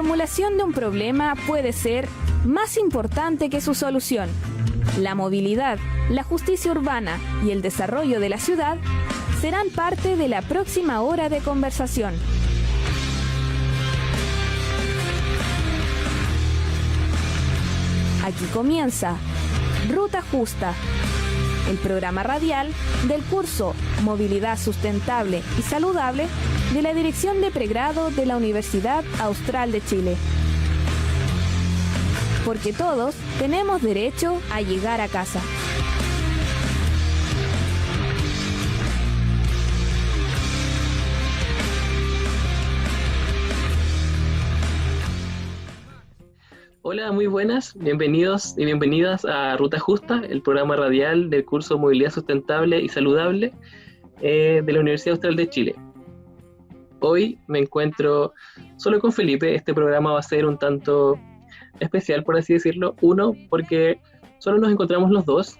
formulación de un problema puede ser más importante que su solución. La movilidad, la justicia urbana y el desarrollo de la ciudad serán parte de la próxima hora de conversación. Aquí comienza Ruta Justa, el programa radial del curso Movilidad Sustentable y Saludable de la Dirección de Pregrado de la Universidad Austral de Chile. Porque todos tenemos derecho a llegar a casa. Hola, muy buenas, bienvenidos y bienvenidas a Ruta Justa, el programa radial del curso Movilidad Sustentable y Saludable de la Universidad Austral de Chile. Hoy me encuentro solo con Felipe. Este programa va a ser un tanto especial, por así decirlo. Uno, porque solo nos encontramos los dos,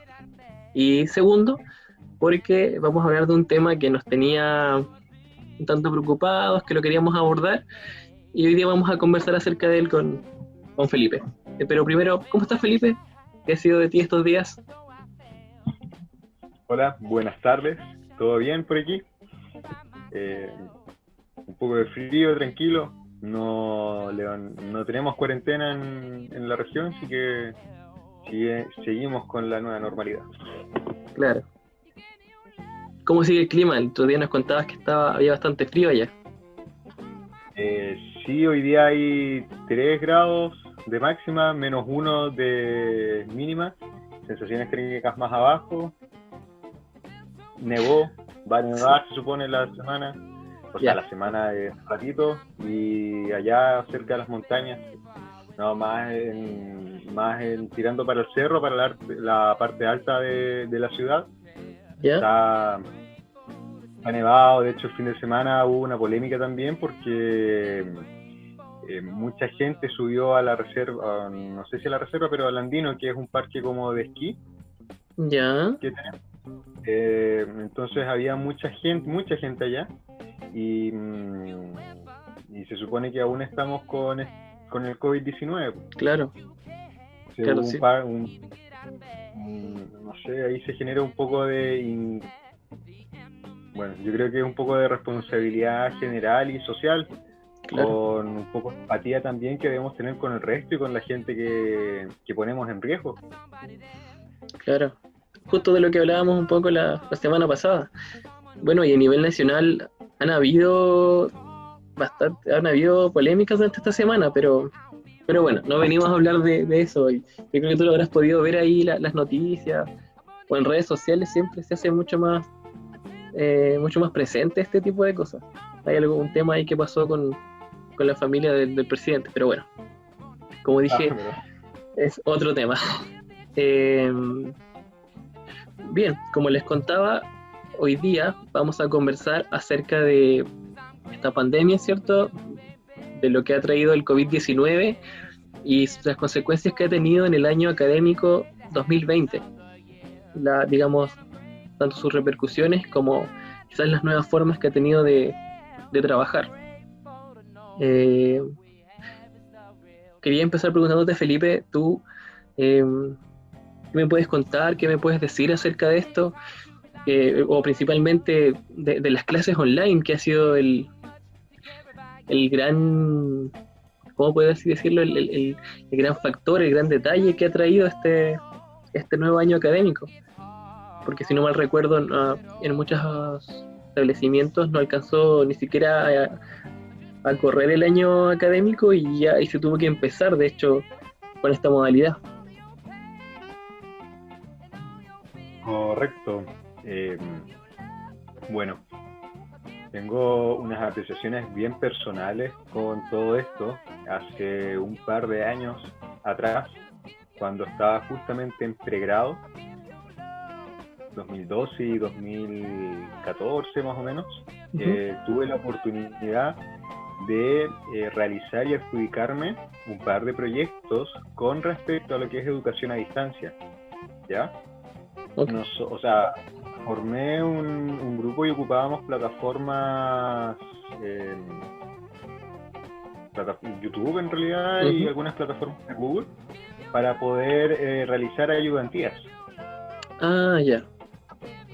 y segundo, porque vamos a hablar de un tema que nos tenía un tanto preocupados, que lo queríamos abordar, y hoy día vamos a conversar acerca de él con Felipe. Pero primero, ¿cómo estás, Felipe? ¿Qué ha sido de ti estos días? Hola, buenas tardes. ¿Todo bien por aquí? Un poco de frío, tranquilo. No tenemos cuarentena en la región, así que seguimos con la nueva normalidad. Claro. ¿Cómo sigue el clima? El otro día nos contabas que había bastante frío allá. Sí, hoy día hay 3 grados de máxima, -1 de mínima, sensaciones térmicas más abajo, nevó, va a nevar, se supone, la semana, la semana es ratito, y allá cerca de las montañas, no, más en tirando para el cerro, para la parte alta de la ciudad, ha nevado. De hecho, el fin de semana hubo una polémica también porque mucha gente subió a la reserva, no sé si a la reserva, pero al Andino, que es un parque como de esquí. Ya. Entonces había mucha gente allá, y se supone que aún estamos con el COVID-19. Claro. Claro, sí. No sé, ahí se genera un poco de... Bueno, yo creo que es un poco de responsabilidad general y social, claro, con un poco de empatía también que debemos tener con el resto y con la gente que ponemos en riesgo. Claro, justo de lo que hablábamos un poco la semana pasada. Bueno, y a nivel nacional han habido polémicas durante esta semana, pero bueno, no venimos a hablar de eso hoy. Yo creo que tú lo habrás podido ver ahí las noticias, o en redes sociales siempre se hace mucho más presente este tipo de cosas. Hay un tema ahí que pasó con la familia del presidente, pero bueno, como dije, es otro tema. Bien, como les contaba, hoy día vamos a conversar acerca de esta pandemia, ¿cierto? De lo que ha traído el COVID-19 y las consecuencias que ha tenido en el año académico 2020. Digamos, tanto sus repercusiones como quizás las nuevas formas que ha tenido de trabajar. Quería empezar preguntándote, Felipe, tú, ¿qué me puedes contar? ¿Qué me puedes decir acerca de esto? O principalmente de las clases online, que ha sido el gran, ¿cómo puedo así decirlo? El gran factor, el gran detalle que ha traído este nuevo año académico. Porque si no mal recuerdo, en muchos establecimientos no alcanzó ni siquiera a correr el año académico y se tuvo que empezar, de hecho, con esta modalidad. Correcto. Bueno, tengo unas apreciaciones bien personales con todo esto. Hace un par de años atrás, cuando estaba justamente en pregrado, 2012 y 2014 más o menos, tuve la oportunidad de realizar y adjudicarme un par de proyectos con respecto a lo que es educación a distancia, ¿ya? Okay. Formé un grupo y ocupábamos plataformas YouTube en realidad y algunas plataformas de Google para poder realizar ayudantías. Ah, ya.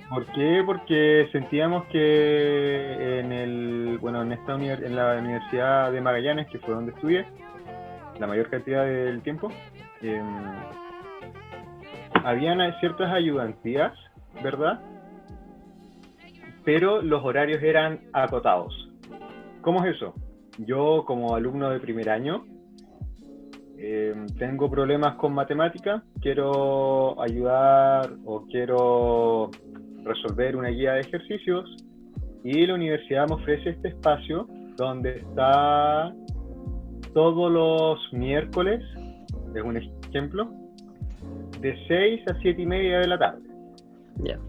¿Por qué? Porque sentíamos que en la Universidad de Magallanes, que fue donde estudié la mayor cantidad del tiempo, habían ciertas ayudantías, ¿verdad? Pero los horarios eran acotados. ¿Cómo es eso? Yo, como alumno de primer año, tengo problemas con matemática, quiero ayudar o quiero resolver una guía de ejercicios, y la universidad me ofrece este espacio donde está todos los miércoles, es un ejemplo, de 6 a 7 y media de la tarde. Ya.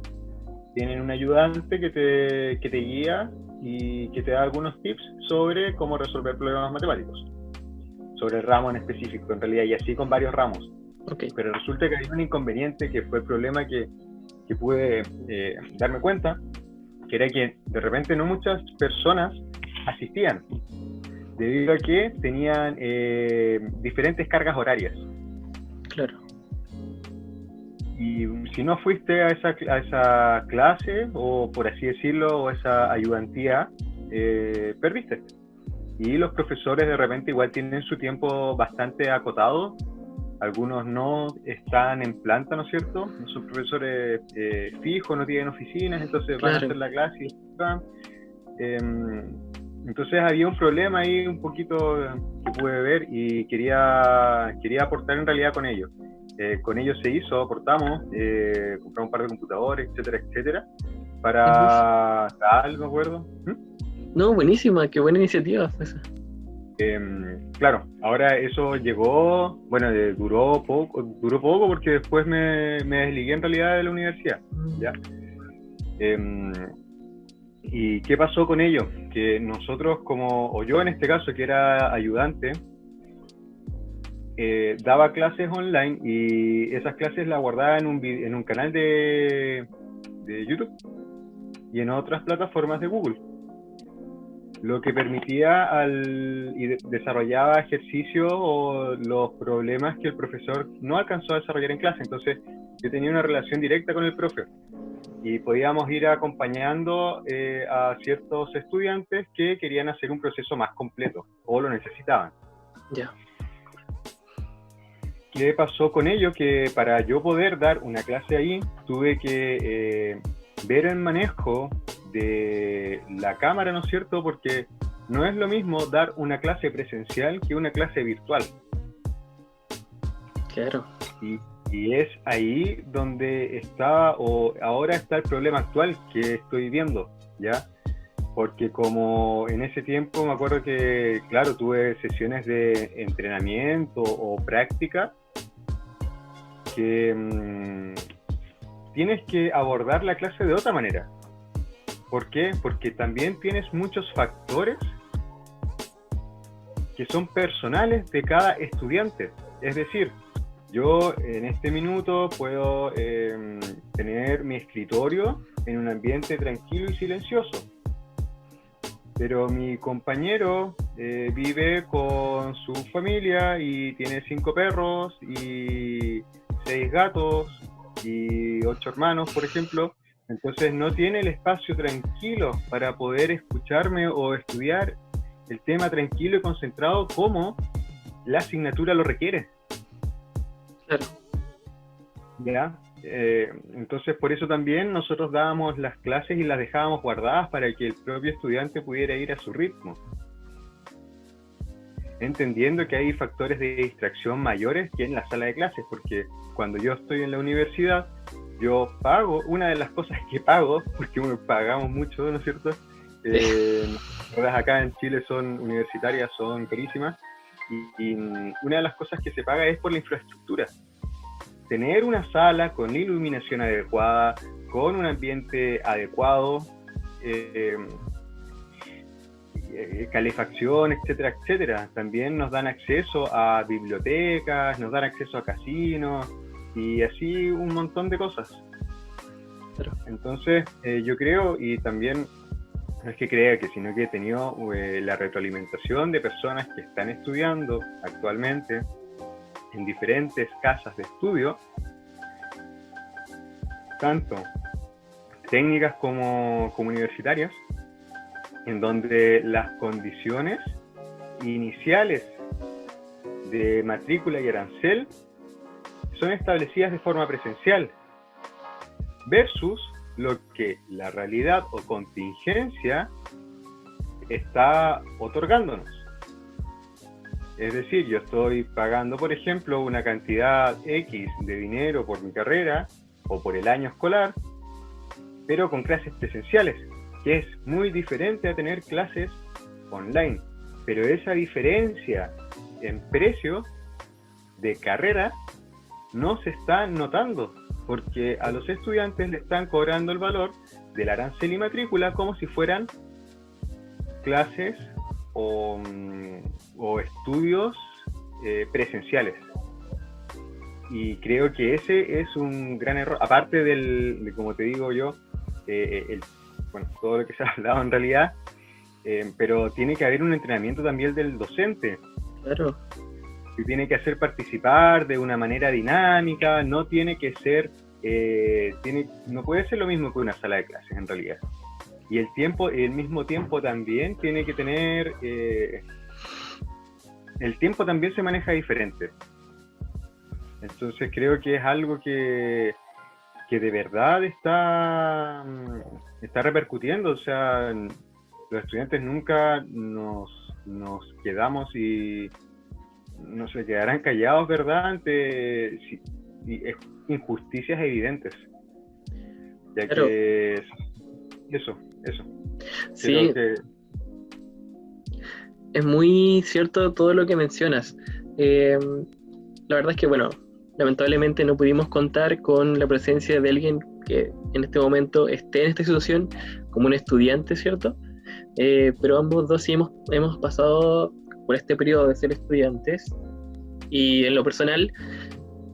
Tienen un ayudante que te guía y que te da algunos tips sobre cómo resolver problemas matemáticos, sobre el ramo en específico, en realidad, y así con varios ramos. Okay. Pero resulta que hay un inconveniente que fue el problema que pude darme cuenta, que era que de repente no muchas personas asistían, debido a que tenían diferentes cargas horarias. Claro. Y si no fuiste a esa clase, o por así decirlo, o esa ayudantía, perdiste. Y los profesores de repente igual tienen su tiempo bastante acotado. Algunos no están en planta, ¿no es cierto? No son profesores fijos, no tienen oficinas, entonces van a hacer la clase y van. Entonces había un problema ahí un poquito que pude ver y quería aportar en realidad con ellos. Con ellos se hizo, aportamos, compramos un par de computadores, etcétera, etcétera, para tal, me acuerdo. No, buenísima, qué buena iniciativa esa. Claro, ahora eso llegó, bueno, duró poco porque después me desligué en realidad de la universidad, ¿ya? ¿Y qué pasó con ello? Que nosotros, o yo en este caso, que era ayudante, daba clases online, y esas clases las guardaba en un canal de YouTube y en otras plataformas de Google, lo que permitía desarrollaba ejercicios o los problemas que el profesor no alcanzó a desarrollar en clase. Entonces yo tenía una relación directa con el profe y podíamos ir acompañando a ciertos estudiantes que querían hacer un proceso más completo o lo necesitaban. Ya. ¿Qué pasó con ello? Que para yo poder dar una clase ahí, tuve que ver el manejo de la cámara, ¿no es cierto? Porque no es lo mismo dar una clase presencial que una clase virtual. Claro. Y es ahí donde ahora está el problema actual que estoy viendo, ¿ya? Porque como en ese tiempo me acuerdo que, claro, tuve sesiones de entrenamiento o práctica que tienes que abordar la clase de otra manera. ¿Por qué? Porque también tienes muchos factores que son personales de cada estudiante. Es decir, yo en este minuto puedo tener mi escritorio en un ambiente tranquilo y silencioso, pero mi compañero vive con su familia y tiene 5 perros y 6 gatos y 8 hermanos, por ejemplo. Entonces no tiene el espacio tranquilo para poder escucharme o estudiar el tema tranquilo y concentrado como la asignatura lo requiere. Claro. ¿Ya? Entonces por eso también nosotros dábamos las clases y las dejábamos guardadas para que el propio estudiante pudiera ir a su ritmo, entendiendo que hay factores de distracción mayores que en la sala de clases, porque cuando yo estoy en la universidad, yo pago, una de las cosas que pago, porque pagamos mucho, ¿no es cierto? Las acá en Chile son universitarias, son carísimas, y una de las cosas que se paga es por la infraestructura. Tener una sala con iluminación adecuada, con un ambiente adecuado, calefacción, etcétera, etcétera. También nos dan acceso a bibliotecas, nos dan acceso a casinos y así un montón de cosas. Entonces yo creo, y también no es que crea que, sino que he tenido la retroalimentación de personas que están estudiando actualmente en diferentes casas de estudio, tanto técnicas como universitarias, en donde las condiciones iniciales de matrícula y arancel son establecidas de forma presencial, versus lo que la realidad o contingencia está otorgándonos. Es decir, yo estoy pagando, por ejemplo, una cantidad X de dinero por mi carrera o por el año escolar, pero con clases presenciales, que es muy diferente a tener clases online. Pero esa diferencia en precio de carrera no se está notando, porque a los estudiantes le están cobrando el valor del arancel y matrícula como si fueran clases o estudios presenciales. Y creo que ese es un gran error, aparte de como te digo yo, todo lo que se ha hablado en realidad, pero tiene que haber un entrenamiento también del docente. Claro. Que tiene que hacer participar de una manera dinámica, no tiene que ser, no puede ser lo mismo que una sala de clases en realidad. Y el mismo tiempo también tiene que tener, el tiempo también se maneja diferente. Entonces creo que es algo que de verdad está repercutiendo. O sea, los estudiantes nunca nos quedamos y no se quedarán callados, ¿verdad?, ante injusticias evidentes. Ya claro. Que eso. Sí, es muy cierto todo lo que mencionas. La verdad es que, bueno, lamentablemente no pudimos contar con la presencia de alguien que en este momento esté en esta situación como un estudiante, ¿cierto? Pero ambos dos sí hemos pasado por este periodo de ser estudiantes, y en lo personal,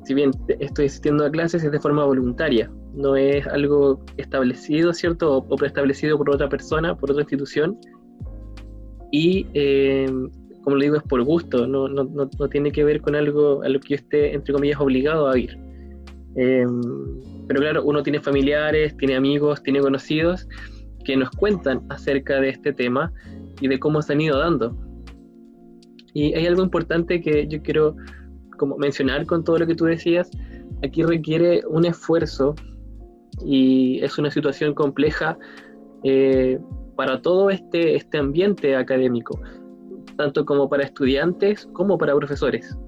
si bien estoy asistiendo a clases, es de forma voluntaria, no es algo establecido, ¿cierto? O preestablecido por otra persona, por otra institución, y como le digo, es por gusto, no tiene que ver con algo a lo que yo esté, entre comillas, obligado a ir. Pero claro, uno tiene familiares, tiene amigos, tiene conocidos que nos cuentan acerca de este tema y de cómo se han ido dando. Y hay algo importante que yo quiero como mencionar con todo lo que tú decías. Aquí requiere un esfuerzo y es una situación compleja para todo este ambiente académico, tanto como para estudiantes como para profesores.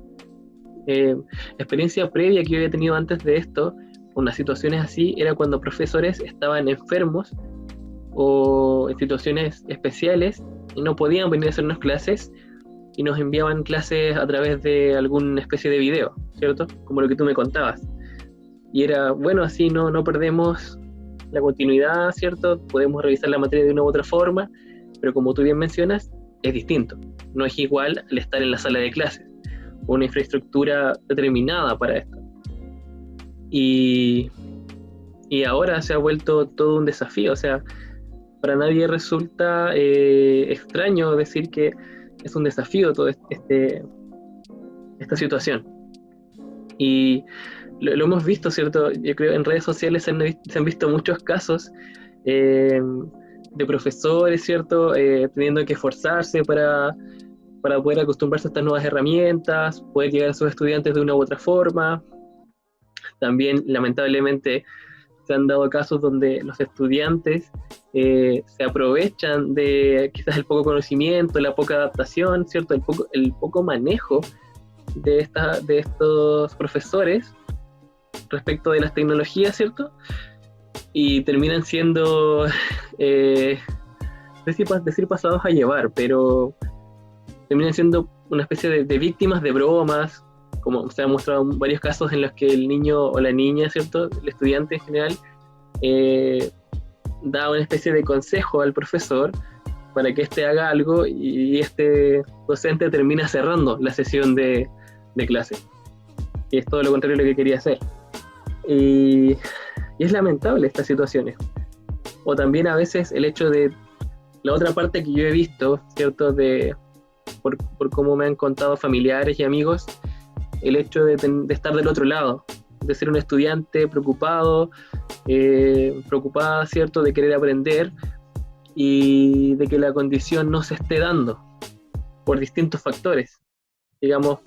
Experiencia previa que yo había tenido antes de esto, unas situaciones así, era cuando profesores estaban enfermos o en situaciones especiales y no podían venir a hacernos clases y nos enviaban clases a través de alguna especie de video, ¿cierto? Como lo que tú me contabas. Y era, bueno, así no perdemos la continuidad, ¿cierto? Podemos revisar la materia de una u otra forma, pero como tú bien mencionas, es distinto. No es igual al estar en la sala de clases, una infraestructura determinada para esto. Y ahora se ha vuelto todo un desafío. O sea, para nadie resulta extraño decir que es un desafío toda esta situación. Y lo hemos visto, ¿cierto? Yo creo en redes sociales se han visto muchos casos de profesores, ¿cierto? Teniendo que esforzarse para poder acostumbrarse a estas nuevas herramientas, poder llegar a sus estudiantes de una u otra forma. También, lamentablemente, se han dado casos donde los estudiantes se aprovechan de quizás el poco conocimiento, la poca adaptación, ¿cierto? El poco manejo de estos profesores respecto de las tecnologías, ¿cierto? Y terminan siendo, decir pasados a llevar, pero terminan siendo una especie de víctimas de bromas, como se han mostrado varios casos en los que el niño o la niña, ¿cierto?, el estudiante en general, da una especie de consejo al profesor para que éste haga algo y este docente termina cerrando la sesión de clase. Y es todo lo contrario a lo que quería hacer. Y es lamentable estas situaciones. O también a veces el hecho de la otra parte que yo he visto, ¿cierto? Por cómo me han contado familiares y amigos, el hecho de estar del otro lado, de ser un estudiante preocupado, preocupada, ¿cierto?, de querer aprender y de que la condición no se esté dando por distintos factores, digamos,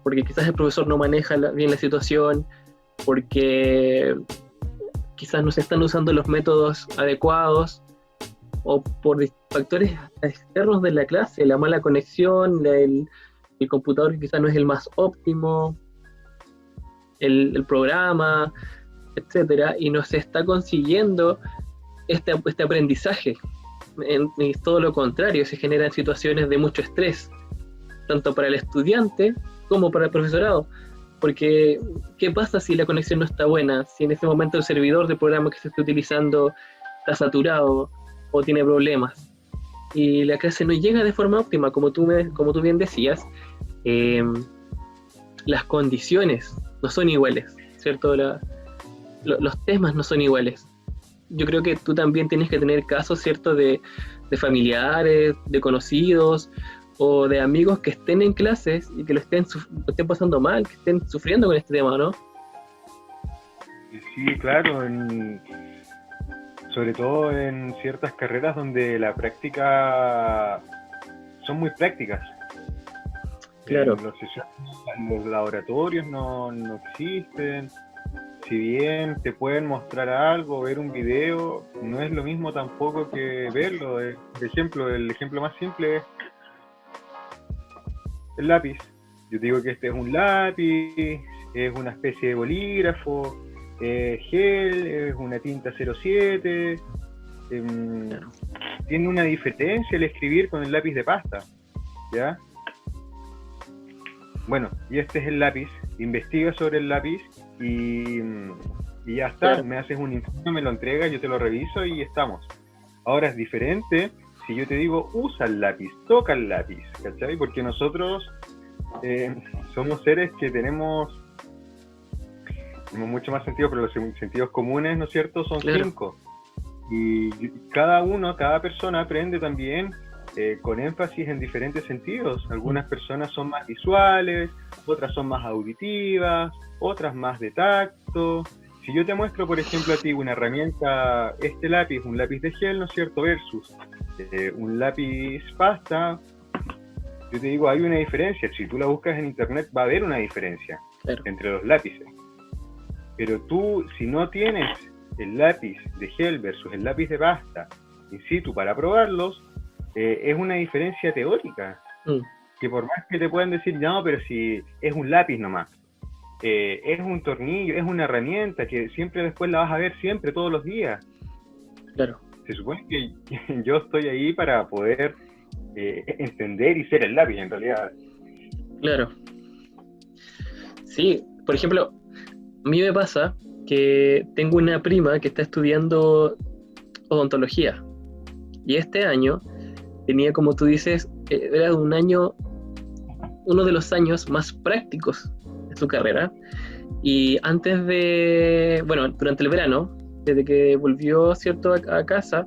porque quizás el profesor no maneja bien la situación, porque quizás no se están usando los métodos adecuados, o por factores externos de la clase, la mala conexión, el computador que quizás no es el más óptimo, el programa, etcétera, y no se está consiguiendo este aprendizaje. Y todo lo contrario, se generan situaciones de mucho estrés, tanto para el estudiante como para el profesorado. Porque, ¿qué pasa si la conexión no está buena? Si en ese momento el servidor del programa que se está utilizando está saturado o tiene problemas y la clase no llega de forma óptima, como tú bien decías, las condiciones no son iguales, ¿cierto? Los temas no son iguales. Yo creo que tú también tienes que tener casos, ¿cierto?, de familiares, de conocidos o de amigos que estén en clases y que lo estén pasando mal, que estén sufriendo con este tema, ¿no? Sí, claro, sobre todo en ciertas carreras donde la práctica son muy prácticas. Claro. Los laboratorios no existen. Si bien te pueden mostrar algo, ver un video, no es lo mismo tampoco que verlo. El ejemplo más simple es el lápiz. Yo digo que este es un lápiz, es una especie de bolígrafo, gel, es una tinta 07. Tiene una diferencia el escribir con el lápiz de pasta, ¿ya? Bueno, y este es el lápiz. Investiga sobre el lápiz y ya está. Claro. Me haces un informe, me lo entregas, yo te lo reviso y estamos. Ahora es diferente si yo te digo usa el lápiz, toca el lápiz, ¿cachai? Porque nosotros somos seres que tenemos mucho más sentido, pero los sentidos comunes, ¿no es cierto?, son 5. Y cada persona aprende también con énfasis en diferentes sentidos. Algunas personas son más visuales, otras son más auditivas, otras más de tacto. Si yo te muestro, por ejemplo, a ti una herramienta, este lápiz, un lápiz de gel, ¿no es cierto?, versus un lápiz pasta, yo te digo, hay una diferencia. Si tú la buscas en internet, va a haber una diferencia entre los lápices. Pero tú, si no tienes el lápiz de gel versus el lápiz de pasta in situ para probarlos, es una diferencia teórica. Que por más que te puedan decir, no, pero si es un lápiz nomás, es un tornillo, es una herramienta que siempre después la vas a ver siempre, todos los días. Claro. Se supone que yo estoy ahí para poder entender y ser el lápiz, en realidad. Claro. Sí, por ejemplo, a mí me pasa que tengo una prima que está estudiando odontología y este año tenía, como tú dices, era uno de los años más prácticos de su carrera, y durante el verano, desde que volvió, ¿cierto?, a casa,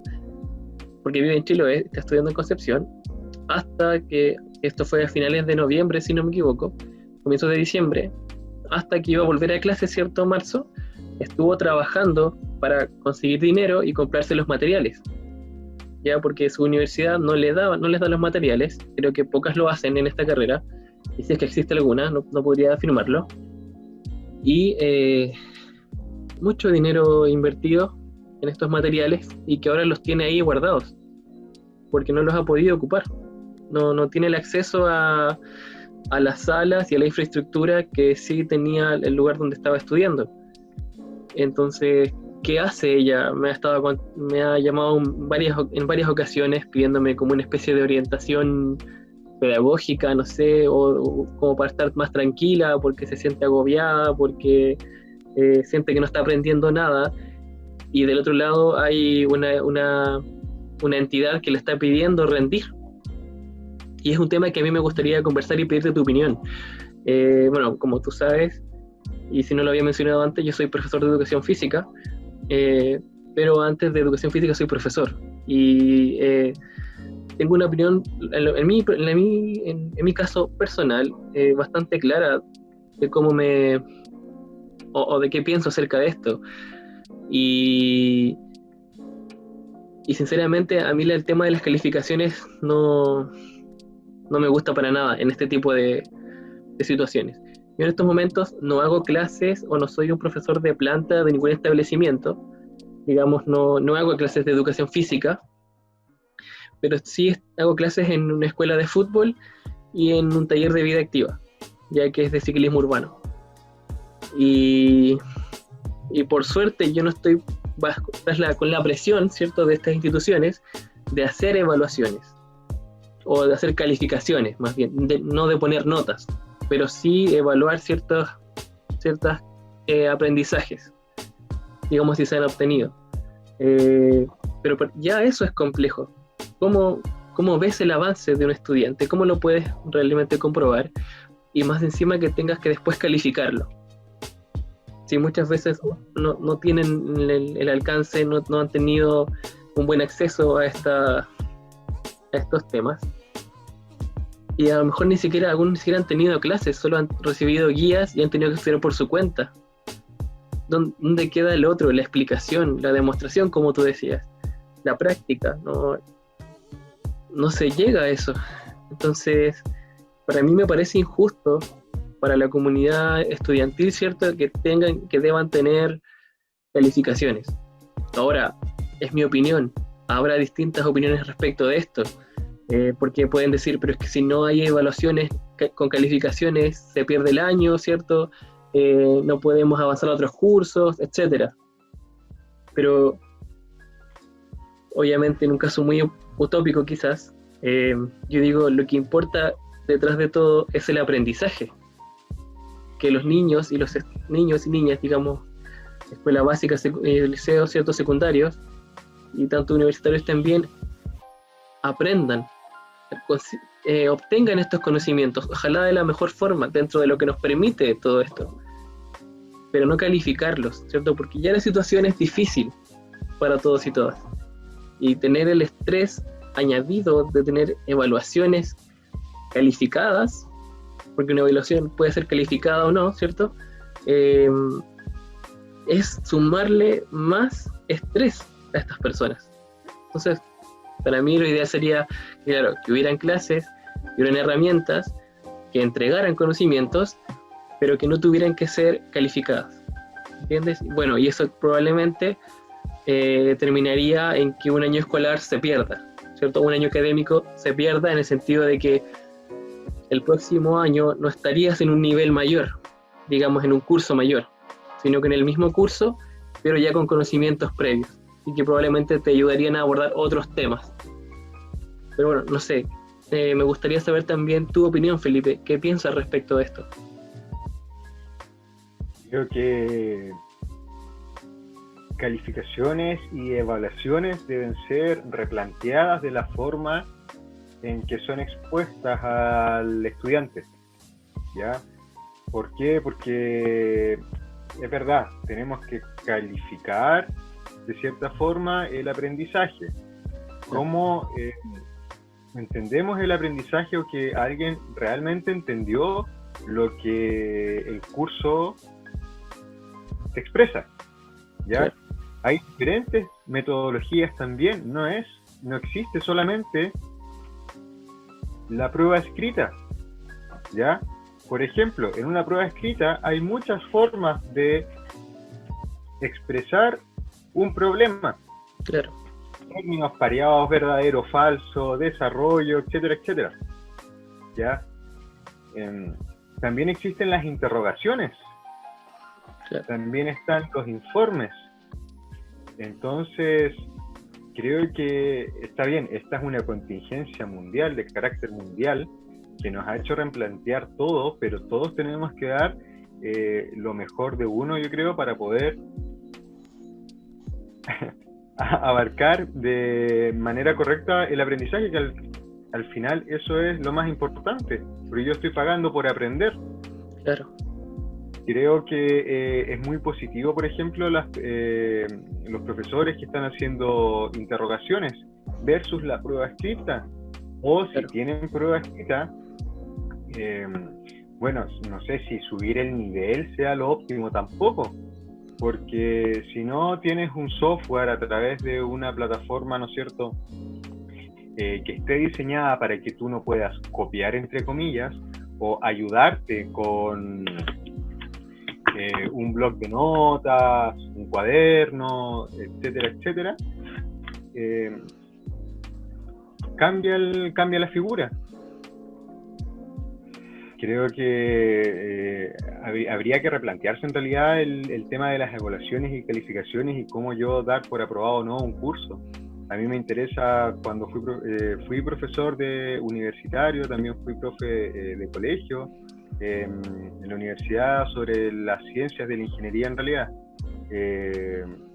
porque vive en Chiloé, está estudiando en Concepción, hasta que esto fue a finales de noviembre, si no me equivoco, comienzos de diciembre, hasta que iba a volver a clase, ¿cierto?, marzo, estuvo trabajando para conseguir dinero y comprarse los materiales, ya, porque su universidad no les da los materiales. Creo que pocas lo hacen en esta carrera, y si es que existe alguna, no podría afirmarlo, y mucho dinero invertido en estos materiales y que ahora los tiene ahí guardados porque no los ha podido ocupar, no tiene el acceso a las salas y a la infraestructura que sí tenía el lugar donde estaba estudiando. Entonces, ¿qué hace ella? Me ha llamado en varias ocasiones pidiéndome como una especie de orientación pedagógica, no sé, o como para estar más tranquila, porque se siente agobiada, porque siente que no está aprendiendo nada, y del otro lado hay una entidad que le está pidiendo rendir. Y es un tema que a mí me gustaría conversar y pedirte tu opinión. Bueno, como tú sabes, y si no lo había mencionado antes, yo soy profesor de educación física, pero antes de educación física soy profesor. Y tengo una opinión, en mi caso personal, bastante clara de cómo o de qué pienso acerca de esto. Y sinceramente a mí el tema de las calificaciones no me gusta para nada en este tipo de situaciones. Yo en estos momentos no hago clases o no soy un profesor de planta de ningún establecimiento, digamos, no hago clases de educación física, pero sí hago clases en una escuela de fútbol y en un taller de vida activa, ya que es de ciclismo urbano. Y por suerte yo no estoy con la presión, ¿cierto?, de estas instituciones de hacer evaluaciones o de hacer calificaciones, más bien, no de poner notas, pero sí evaluar ciertos aprendizajes, digamos, si se han obtenido. Pero ya eso es complejo. ¿Cómo ves el avance de un estudiante? ¿Cómo lo puedes realmente comprobar? Y más encima que tengas que después calificarlo. Si muchas veces no tienen el alcance, no han tenido un buen acceso a estos temas. Y a lo mejor algunos ni siquiera han tenido clases, solo han recibido guías y han tenido que estudiar por su cuenta. ¿Dónde queda el otro? La explicación, la demostración, como tú decías, la práctica, no se llega a eso. Entonces, para mí me parece injusto para la comunidad estudiantil, ¿cierto?, que deban tener calificaciones. Ahora, es mi opinión, habrá distintas opiniones respecto de esto, porque pueden decir, pero es que si no hay evaluaciones con calificaciones, se pierde el año, ¿cierto?, no podemos avanzar a otros cursos, etcétera. Pero obviamente en un caso muy utópico quizás, yo digo, lo que importa detrás de todo es el aprendizaje, que los niños y niñas, digamos, escuela básica, liceos, ciertos secundarios y tanto universitarios también, aprendan, obtengan estos conocimientos, ojalá de la mejor forma, dentro de lo que nos permite todo esto, pero no calificarlos, ¿cierto? Porque ya la situación es difícil para todos y todas, y tener el estrés añadido de tener evaluaciones calificadas, porque una evaluación puede ser calificada o no, ¿cierto?, es sumarle más estrés a estas personas. Entonces, para mí lo ideal sería, claro, que hubieran clases, que hubieran herramientas, que entregaran conocimientos, pero que no tuvieran que ser calificadas, ¿entiendes? Bueno, y eso probablemente terminaría en que un año escolar se pierda, ¿cierto? Un año académico se pierda en el sentido de que el próximo año no estarías en un nivel mayor, digamos en un curso mayor, sino que en el mismo curso, pero ya con conocimientos previos, y que probablemente te ayudarían a abordar otros temas. Pero bueno, no sé, me gustaría saber también tu opinión, Felipe, ¿qué piensas respecto de esto? Creo que calificaciones y evaluaciones deben ser replanteadas de la forma en que son expuestas al estudiante, ¿ya? ¿Por qué? Porque es verdad, tenemos que calificar de cierta forma el aprendizaje. ¿Cómo entendemos el aprendizaje o que alguien realmente entendió lo que el curso te expresa? ¿Ya? Sí. Hay diferentes metodologías también, no existe solamente la prueba escrita, ¿ya? Por ejemplo, en una prueba escrita hay muchas formas de expresar un problema. Claro. Términos pareados, verdadero, falso, desarrollo, etcétera, etcétera. ¿Ya? También existen las interrogaciones. Claro. También están los informes. Entonces, creo que está bien, esta es una contingencia mundial, de carácter mundial, que nos ha hecho replantear todo, pero todos tenemos que dar lo mejor de uno, yo creo, para poder abarcar de manera correcta el aprendizaje, que al final eso es lo más importante, porque yo estoy pagando por aprender. Claro. Creo que es muy positivo, por ejemplo, los profesores que están haciendo interrogaciones versus la prueba escrita, o si tienen prueba escrita, bueno, no sé si subir el nivel sea lo óptimo tampoco, porque si no tienes un software a través de una plataforma, ¿no es cierto?, que esté diseñada para que tú no puedas copiar, entre comillas, o ayudarte con un bloc de notas, un cuaderno, etcétera, etcétera, cambia la figura. Creo que habría que replantearse en realidad el tema de las evaluaciones y calificaciones y cómo yo dar por aprobado o no un curso. A mí me interesa, cuando fui profesor de universitario, también fui profe de colegio, en la universidad, sobre las ciencias de la ingeniería en realidad,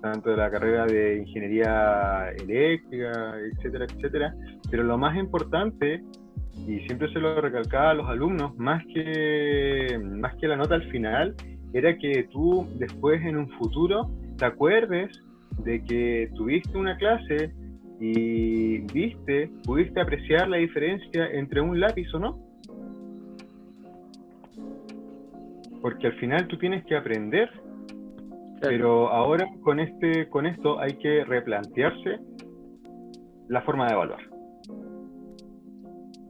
tanto de la carrera de ingeniería eléctrica, etcétera, etcétera. Pero lo más importante, y siempre se lo recalcaba a los alumnos, más que la nota al final, era que tú después en un futuro te acuerdes de que tuviste una clase y pudiste apreciar la diferencia entre un lápiz o no. Porque al final tú tienes que aprender. Pero ahora con esto hay que replantearse la forma de evaluar.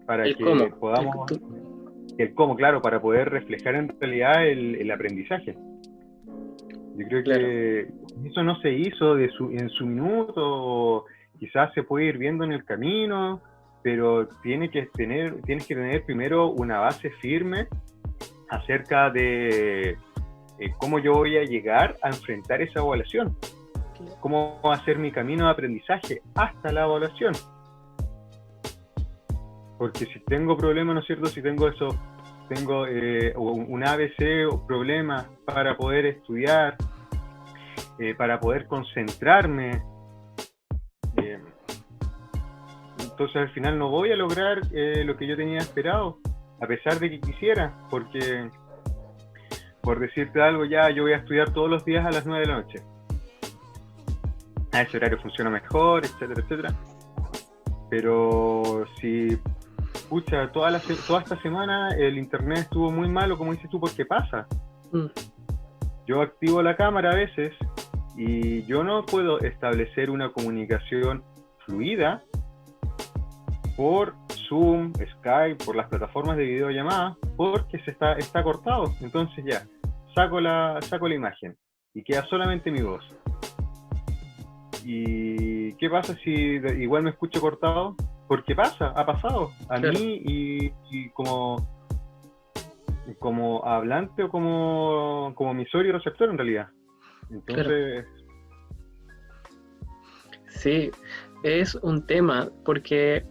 Para que podamos... El cómo, claro, para poder reflejar en realidad el aprendizaje. Yo creo que eso no se hizo en su minuto, quizás se puede ir viendo en el camino, pero tienes que tener primero una base firme acerca de cómo yo voy a llegar a enfrentar esa evaluación, cómo va a ser mi camino de aprendizaje hasta la evaluación. Porque si tengo problemas, ¿no es cierto? Si tengo un ABC o problemas para poder estudiar, para poder concentrarme, entonces al final no voy a lograr lo que yo tenía esperado, a pesar de que quisiera, porque, por decirte algo, yo voy a estudiar todos los días a las 9 de la noche. A ese horario funciona mejor, etcétera, etcétera. Pero si, toda esta semana el internet estuvo muy malo, como dices tú, porque pasa. Yo activo la cámara a veces y yo no puedo establecer una comunicación fluida por Zoom, Skype, por las plataformas de videollamada, porque está cortado. Entonces saco la imagen y queda solamente mi voz. ¿Y qué pasa si igual me escucho cortado? Porque ha pasado a mí y como hablante o como emisor y receptor en realidad. Entonces... Sí, es un tema, porque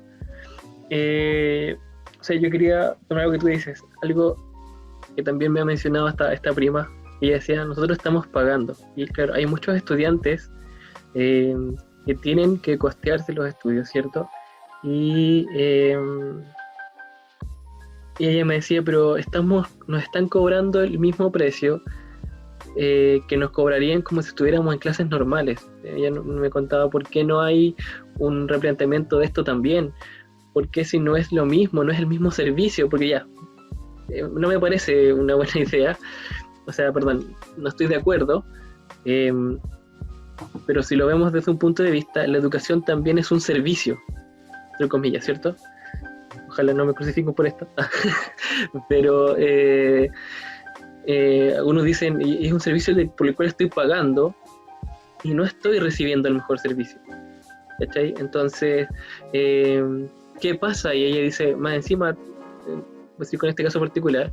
yo quería tomar algo que tú dices, algo que también me ha mencionado esta prima, y ella decía, nosotros estamos pagando, y claro, hay muchos estudiantes que tienen que costearse los estudios, ¿cierto? Y ella me decía, pero nos están cobrando el mismo precio que nos cobrarían como si estuviéramos en clases normales. Ella me contaba por qué no hay un replanteamiento de esto también, porque si no es lo mismo, no es el mismo servicio, porque no me parece una buena idea, no estoy de acuerdo, pero si lo vemos desde un punto de vista, la educación también es un servicio, entre comillas, ¿cierto? Ojalá no me crucifiquen por esto, pero algunos dicen, es un servicio por el cual estoy pagando y no estoy recibiendo el mejor servicio, ¿cachai? Entonces, ¿qué pasa? Y ella dice, más encima, con este caso particular,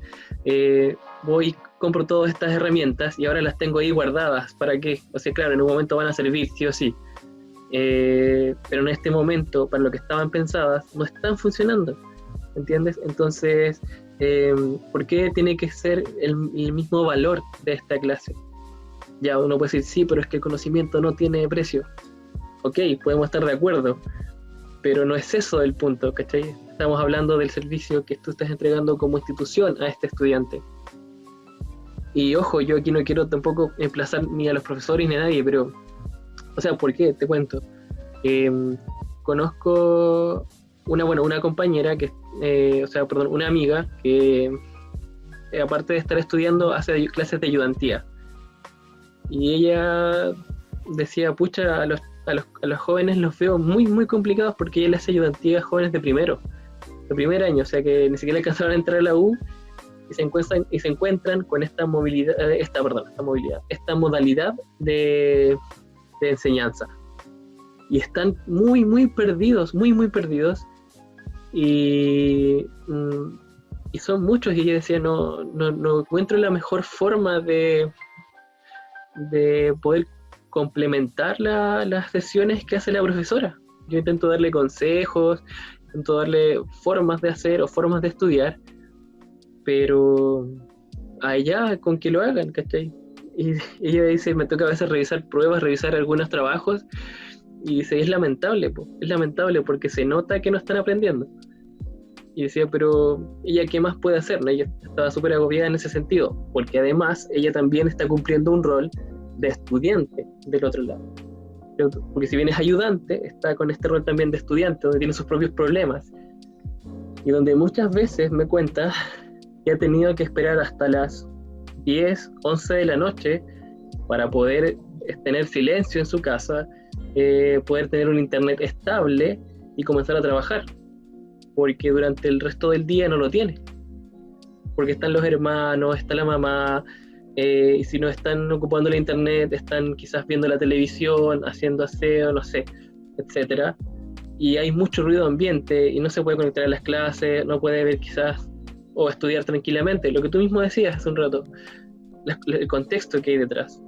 voy y compro todas estas herramientas y ahora las tengo ahí guardadas. ¿Para qué? O sea, claro, en un momento van a servir, sí o sí. Pero en este momento, para lo que estaban pensadas, no están funcionando, ¿entiendes? Entonces, ¿por qué tiene que ser el mismo valor de esta clase? Ya uno puede decir, sí, pero es que el conocimiento no tiene precio. Ok, podemos estar de acuerdo, pero no es eso el punto, ¿cachai? Estamos hablando del servicio que tú estás entregando como institución a este estudiante. Y ojo, yo aquí no quiero tampoco emplazar ni a los profesores ni a nadie, pero, o sea, ¿por qué? Te cuento. Conozco una compañera que, una amiga que, aparte de estar estudiando, hace clases de ayudantía. Y ella decía, pucha, a los jóvenes los veo muy, muy complicados porque ella les hace ayudantía a jóvenes de primer año, o sea que ni siquiera alcanzaron a entrar a la U y se encuentran con esta modalidad de enseñanza. Y están muy, muy perdidos, muy, muy perdidos. Y son muchos, y ella decía, no encuentro la mejor forma de poder complementar las sesiones que hace la profesora. Yo intento darle consejos, intento darle formas de hacer o formas de estudiar, pero allá con que lo hagan, ¿cachai? Y ella dice, me toca a veces revisar pruebas, revisar algunos trabajos, y dice, es lamentable porque se nota que no están aprendiendo. Y decía, pero ella qué más puede hacer, ¿no? Ella estaba súper agobiada en ese sentido, porque además ella también está cumpliendo un rol de estudiante del otro lado. Porque si bien es ayudante, está con este rol también de estudiante, donde tiene sus propios problemas. Y donde muchas veces me cuenta que ha tenido que esperar hasta las 10, 11 de la noche para poder tener silencio en su casa, poder tener un internet estable y comenzar a trabajar, porque durante el resto del día no lo tiene, porque están los hermanos, está la mamá, y si no están ocupando la internet, están quizás viendo la televisión, haciendo aseo, no sé, etcétera, y hay mucho ruido ambiente y no se puede conectar a las clases, no puede ver quizás o estudiar tranquilamente, lo que tú mismo decías hace un rato, el contexto que hay detrás.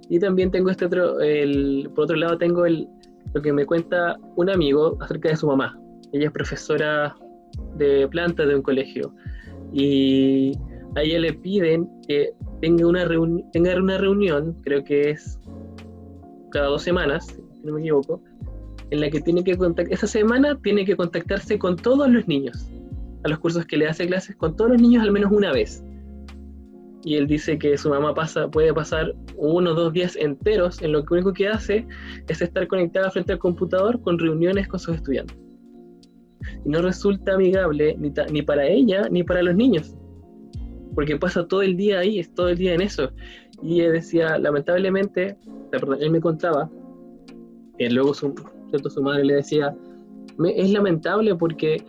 Y también tengo por otro lado tengo lo que me cuenta un amigo acerca de su mamá. Ella es profesora de planta de un colegio, y a ella le piden que tenga una reunión, creo que es cada 2 semanas, si no me equivoco, en la que esa semana tiene que contactarse con todos los niños, a los cursos que le hace clases, con todos los niños al menos una vez. Y él dice que su mamá puede pasar 1 o 2 días enteros en lo que único que hace es estar conectada frente al computador con reuniones con sus estudiantes. Y no resulta amigable ni para ella ni para los niños, porque pasa todo el día ahí, es todo el día en eso. Y ella decía, lamentablemente, él me contaba, que luego su madre le decía, es lamentable porque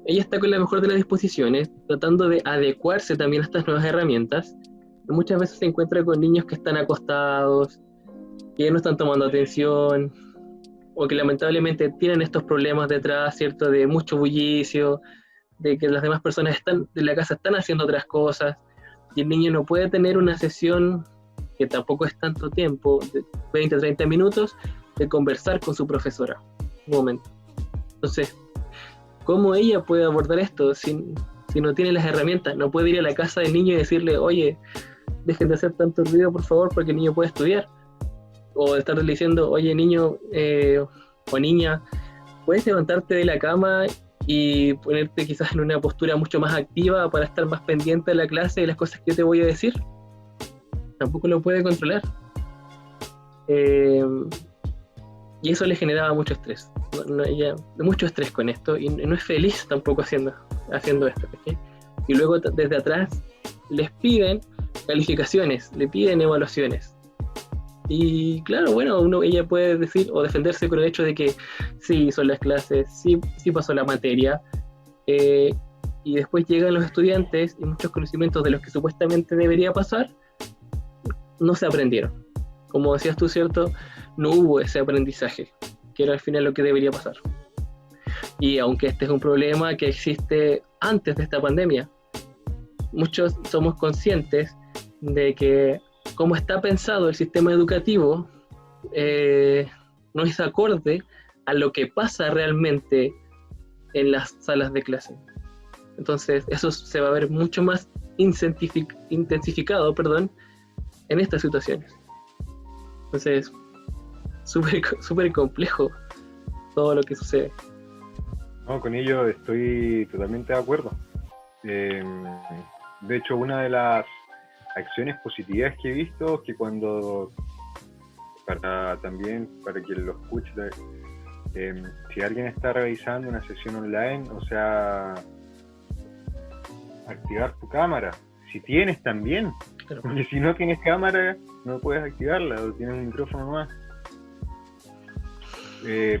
ella está con la mejor de las disposiciones, tratando de adecuarse también a estas nuevas herramientas. Muchas veces se encuentra con niños que están acostados, que no están tomando atención, o que lamentablemente tienen estos problemas detrás, ¿cierto? De mucho bullicio, de que las demás personas de la casa están haciendo otras cosas, y el niño no puede tener una sesión, que tampoco es tanto tiempo, de 20, 30 minutos, de conversar con su profesora. Un momento. Entonces, ¿cómo ella puede abordar esto si no tiene las herramientas? No puede ir a la casa del niño y decirle, oye, dejen de hacer tanto ruido, por favor, porque el niño puede estudiar. O estarle diciendo, oye, niño o niña, ¿puedes levantarte de la cama y ponerte quizás en una postura mucho más activa para estar más pendiente de la clase y de las cosas que yo te voy a decir? Tampoco lo puede controlar. Y eso le generaba mucho estrés. Mucho estrés con esto, y no es feliz tampoco haciendo esto, ¿okay? Y luego desde atrás les piden calificaciones, le piden evaluaciones. Y claro, bueno, ella puede decir o defenderse con el hecho de que sí son las clases, sí pasó la materia, y después llegan los estudiantes y muchos conocimientos de los que supuestamente debería pasar no se aprendieron. Como decías tú, ¿cierto? No hubo ese aprendizaje, que era al final lo que debería pasar. Y aunque este es un problema que existe antes de esta pandemia, muchos somos conscientes de que como está pensado el sistema educativo, no es acorde a lo que pasa realmente en las salas de clase. Entonces eso se va a ver mucho más intensificado, en estas situaciones. Entonces, súper complejo todo lo que sucede. No, con ello estoy totalmente de acuerdo. De hecho, una de las acciones positivas que he visto, que cuando, también para quien lo escuche, si alguien está realizando una sesión online, o sea, activar tu cámara, si tienes también, Claro. porque si no tienes cámara no puedes activarla, o tienes un micrófono más.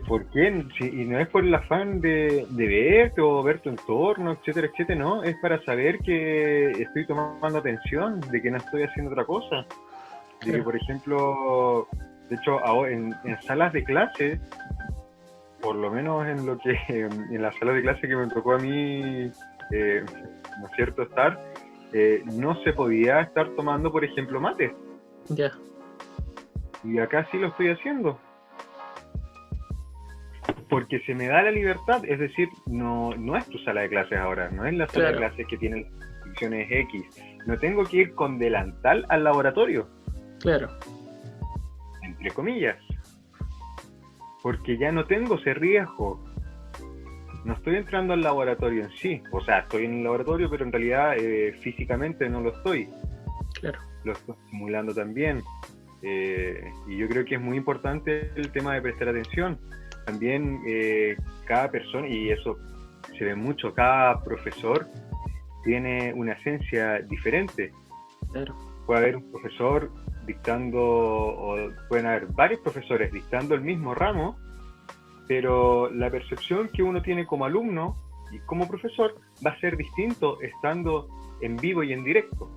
¿Por qué? Y no es por el afán de verte o ver tu entorno, etcétera, etcétera, no, es para saber que estoy tomando atención, de que no estoy haciendo otra cosa. De que, por ejemplo, de hecho, ahora en salas de clase, por lo menos en lo que en las salas de clase que me tocó a mí, ¿no es cierto?, estar, no se podía estar tomando, por ejemplo, mate. Ya. Y acá sí lo estoy haciendo. Porque se me da la libertad, es decir, no es tu sala de clases ahora, no es la sala de clases que tiene las restricciones X. No tengo que ir con delantal al laboratorio. Claro. Entre comillas. Porque ya no tengo ese riesgo. No estoy entrando al laboratorio en sí. O sea, estoy en el laboratorio, pero en realidad físicamente no lo estoy. Claro. Lo estoy simulando también. Y yo creo que es muy importante el tema de prestar atención. También cada persona, y eso se ve mucho, cada profesor tiene una esencia diferente. Claro. Puede haber un profesor dictando, o pueden haber varios profesores dictando el mismo ramo, pero la percepción que uno tiene como alumno y como profesor va a ser distinto estando en vivo y en directo.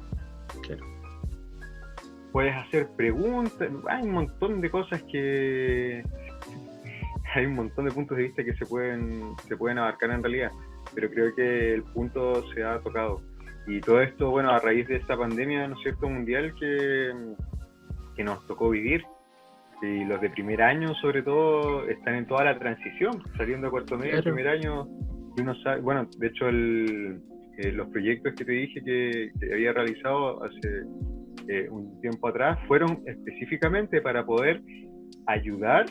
Claro. Puedes hacer preguntas, hay un montón de cosas que... Hay un montón de puntos de vista que se pueden abarcar en realidad, pero creo que el punto se ha tocado. Y todo esto, bueno, a raíz de esta pandemia, ¿no es cierto?, mundial que nos tocó vivir. Y los de primer año, sobre todo, están en toda la transición, saliendo de cuarto medio, Claro. primer año, y uno sabe, bueno, de hecho, los proyectos que te dije que había realizado hace un tiempo atrás fueron específicamente para poder ayudar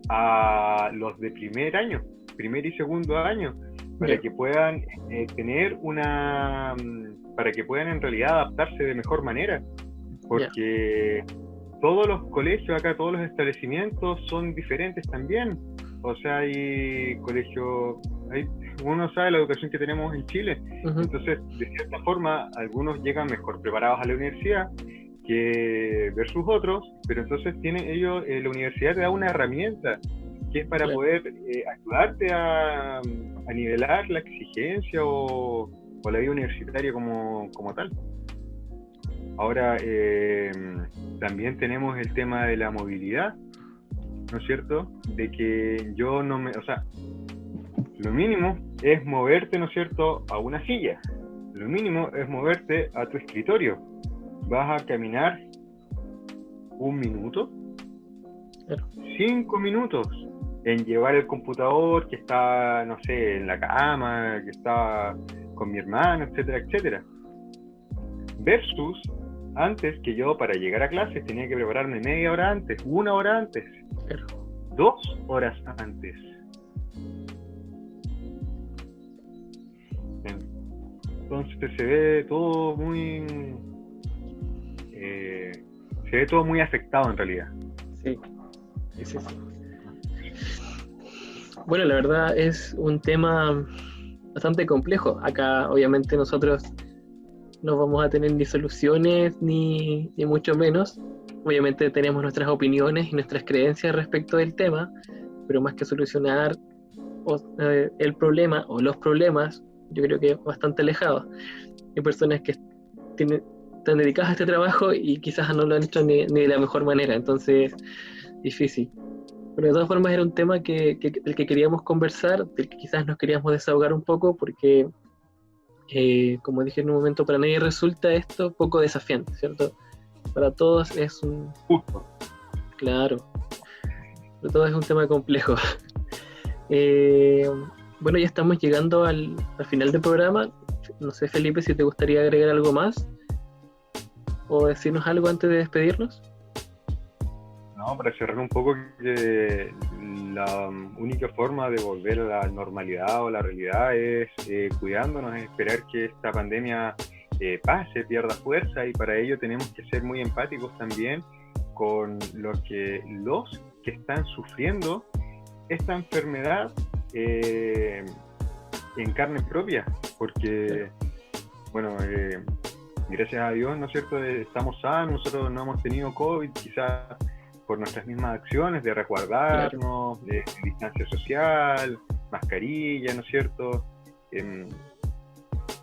a los de primer año, primer y segundo año, para que puedan tener para que puedan en realidad adaptarse de mejor manera, porque todos los colegios acá, todos los establecimientos son diferentes también. O sea, hay colegios, uno sabe la educación que tenemos en Chile, entonces de cierta forma algunos llegan mejor preparados a la universidad que versus otros, pero entonces la universidad te da una herramienta que es para poder ayudarte a nivelar la exigencia o la vida universitaria como tal. Ahora también tenemos el tema de la movilidad, ¿no es cierto? De que o sea, lo mínimo es moverte, ¿no es cierto?, a una silla. Lo mínimo es moverte a tu escritorio. Vas a caminar 1 minuto, 5 minutos en llevar el computador que está, no sé, en la cama, que está con mi hermano, etcétera, etcétera. Versus antes, que yo para llegar a clases tenía que prepararme media hora antes, 1 hora antes, 2 horas antes. Entonces se ve todo muy afectado en realidad. Sí. Bueno, la verdad es un tema bastante complejo. Acá obviamente nosotros no vamos a tener ni soluciones ni mucho menos. Obviamente tenemos nuestras opiniones y nuestras creencias respecto del tema, pero más que solucionar el problema o los problemas, yo creo que es bastante alejado. Hay personas que están dedicadas a este trabajo y quizás no lo han hecho ni de la mejor manera, entonces difícil. Pero de todas formas era un tema del que queríamos conversar, del que quizás nos queríamos desahogar un poco, porque como dije en un momento, para nadie resulta esto poco desafiante, ¿cierto? Para todos es un... Justo. Claro. Para todos es un tema complejo. Bueno, ya estamos llegando al final del programa. No sé, Felipe, si te gustaría agregar algo más o decirnos algo antes de despedirnos. No, para cerrar un poco, que la única forma de volver a la normalidad o la realidad es cuidándonos, es esperar que esta pandemia pase, pierda fuerza, y para ello tenemos que ser muy empáticos también con los que están sufriendo esta enfermedad en carne propia, porque, bueno, gracias a Dios, ¿no es cierto?, estamos sanos, nosotros no hemos tenido COVID, quizás por nuestras mismas acciones de resguardarnos, de distancia social, mascarilla, ¿no es cierto?,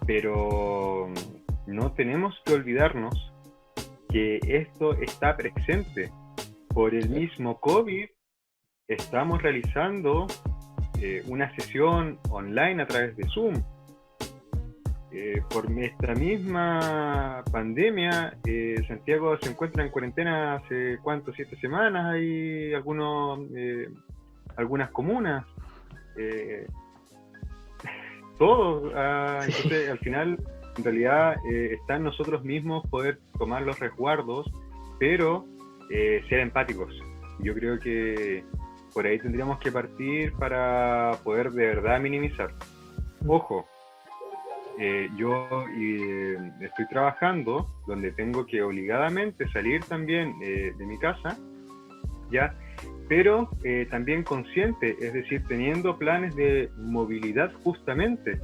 pero no tenemos que olvidarnos que esto está presente. Por el mismo COVID estamos realizando una sesión online a través de Zoom. Por esta misma pandemia, Santiago se encuentra en cuarentena hace, ¿cuánto? 7 semanas. Hay algunas comunas. Todos. Entonces, al final, en realidad, está en nosotros mismos poder tomar los resguardos, pero ser empáticos. Yo creo que por ahí tendríamos que partir para poder de verdad minimizar. Ojo, yo estoy trabajando donde tengo que obligadamente salir también de mi casa, ¿ya? Pero también consciente, es decir, teniendo planes de movilidad justamente.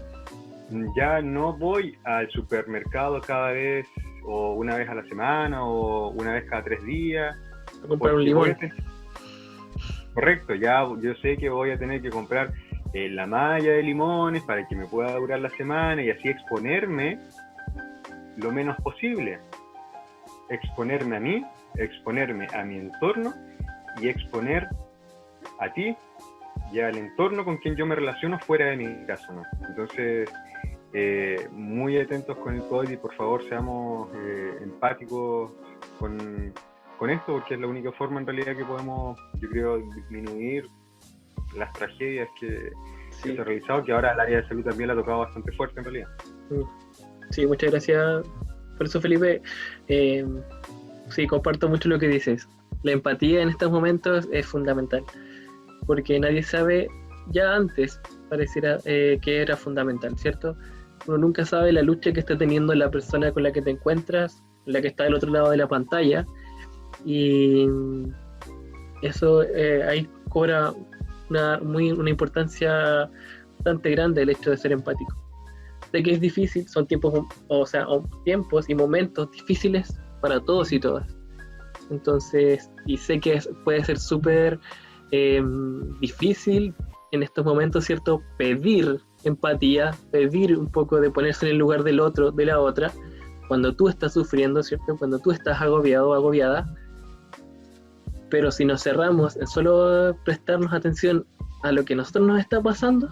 Ya no voy al supermercado cada vez, o una vez a la semana, o una vez cada 3 días. A comprar un limón. Correcto, ya yo sé que voy a tener que comprar la malla de limones para que me pueda durar la semana y así exponerme lo menos posible. Exponerme a mí, exponerme a mi entorno y exponer a ti y al entorno con quien yo me relaciono fuera de mi casa, ¿no? Entonces, muy atentos con el COVID y por favor seamos empáticos con esto, porque es la única forma en realidad que podemos, yo creo, disminuir las tragedias que se han realizado, que ahora el área de salud también la ha tocado bastante fuerte en realidad. Sí, muchas gracias por eso, Felipe. Sí, comparto mucho lo que dices. La empatía en estos momentos es fundamental, porque nadie sabe, ya antes pareciera que era fundamental, ¿cierto? Uno nunca sabe la lucha que está teniendo la persona con la que te encuentras, la que está del otro lado de la pantalla, y eso ahí cobra una importancia bastante grande el hecho de ser empático. Sé que es difícil, son tiempos y momentos difíciles para todos y todas. Entonces, y sé que puede ser súper difícil en estos momentos, ¿cierto?, pedir empatía, pedir un poco de ponerse en el lugar del otro, de la otra, cuando tú estás sufriendo, ¿cierto?, cuando tú estás agobiado o agobiada. Pero si nos cerramos en solo prestarnos atención a lo que a nosotros nos está pasando,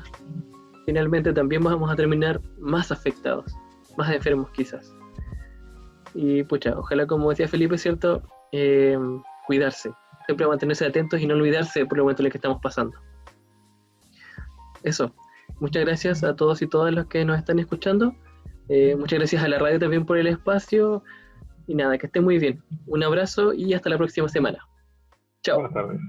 finalmente también vamos a terminar más afectados, más enfermos quizás. Y pucha, ojalá, como decía Felipe, ¿cierto?, cuidarse, siempre mantenerse atentos y no olvidarse por el momento en el que estamos pasando. Eso, muchas gracias a todos y todas los que nos están escuchando, muchas gracias a la radio también por el espacio, y nada, que estén muy bien. Un abrazo y hasta la próxima semana. Chao. Buenas tardes.